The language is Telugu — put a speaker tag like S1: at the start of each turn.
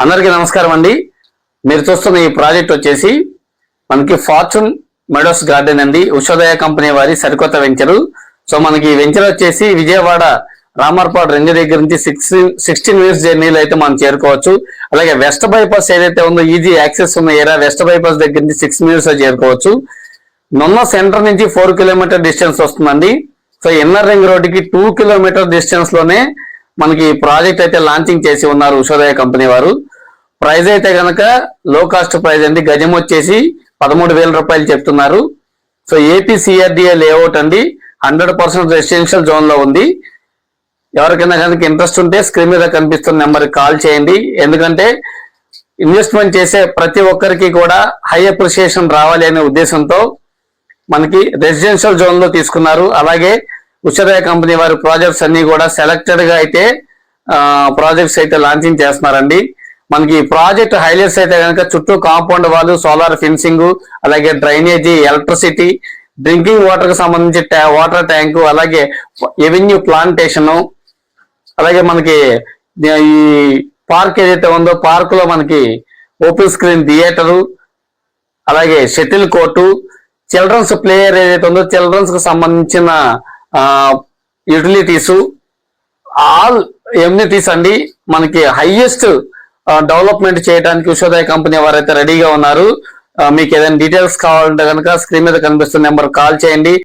S1: అందరికీ నమస్కారం అండి. మీరు చూస్తున్న ఈ ప్రాజెక్ట్ వచ్చేసి మనకి ఫార్చ్యూన్ మెడోస్ గార్డెన్ అండి, ఉషోదయ కంపెనీ వారి సరికొత్త వెంచరు. సో మనకి ఈ వెంచర్ వచ్చేసి విజయవాడ రామర్పాడు రింగ్ దగ్గర నుంచి 16 మినిట్స్ జర్నీలో అయితే మనం చేరుకోవచ్చు. అలాగే వెస్ట్ బైపాస్ ఏదైతే ఉందో ఈజీ యాక్సెస్ ఉన్న ఏరియా వెస్ట్ బైపాస్ దగ్గర నుంచి 6 మినిట్స్ లో చేరుకోవచ్చు. నున్న సెంటర్ నుంచి 4 కిలోమీటర్ డిస్టెన్స్ వస్తుందండి. సో ఇన్నర్ రింగ్ రోడ్డుకి 2 కిలోమీటర్ డిస్టెన్స్ లోనే మనకి ప్రాజెక్ట్ అయితే లాంచింగ్ చేసి ఉన్నారు ఉషోదయ కంపెనీ వారు. ప్రైస్ అయితే కనుక లో కాస్ట్ ప్రైస్ అండి. గజం వచ్చేసి 13,000 రూపాయలు చెప్తున్నారు. సో ఏపీ సిఆర్డిఏ లేఅవుట్ అండి, 100% రెసిడెన్షియల్ జోన్ లో ఉంది. ఎవరికైనా కనుక ఇంట్రెస్ట్ ఉంటే స్క్రీన్ మీద కనిపిస్తున్న నెంబర్కి కాల్ చేయండి. ఎందుకంటే ఇన్వెస్ట్మెంట్ చేసే ప్రతి ఒక్కరికి కూడా హై అప్రిసియేషన్ రావాలి అనే ఉద్దేశంతో మనకి రెసిడెన్షియల్ జోన్ లో తీసుకున్నారు. అలాగే ఉషోదయ కంపెనీ వారి ప్రాజెక్ట్స్ అన్ని కూడా సెలెక్టెడ్ గా అయితే ప్రాజెక్ట్స్ అయితే లాంచింగ్ చేస్తున్నారండి. మనకి ప్రాజెక్ట్ హైలైట్స్ అయితే కనుక చుట్టూ కాంపౌండ్ వాళ్ళు, సోలార్ ఫెన్సింగ్, అలాగే డ్రైనేజీ, ఎలక్ట్రిసిటీ, డ్రింకింగ్ వాటర్ కి సంబంధించి వాటర్ ట్యాంకు, అలాగే ఎవెన్యూ ప్లాంటేషన్, అలాగే మనకి ఈ పార్క్ ఏదైతే ఉందో పార్క్ లో మనకి ఓపెన్ స్క్రీన్ థియేటరు, అలాగే shuttle court, children's play area ఏదైతే ఉందో చిల్డ్రన్స్ కు సంబంధించిన యూటిలిటీస్, ఆల్ ఎమ్యూనిటీస్ అండి. మనకి హైయెస్ట్ డెవలప్మెంట్ చేయడానికి ఉషోదయ కంపెనీ వారైతే రెడీగా ఉన్నారు. మీకు ఏదైనా డీటెయిల్స్ కావాలంటే కనుక స్క్రీన్ మీద కనిపిస్తున్న నెంబర్ కాల్ చేయండి.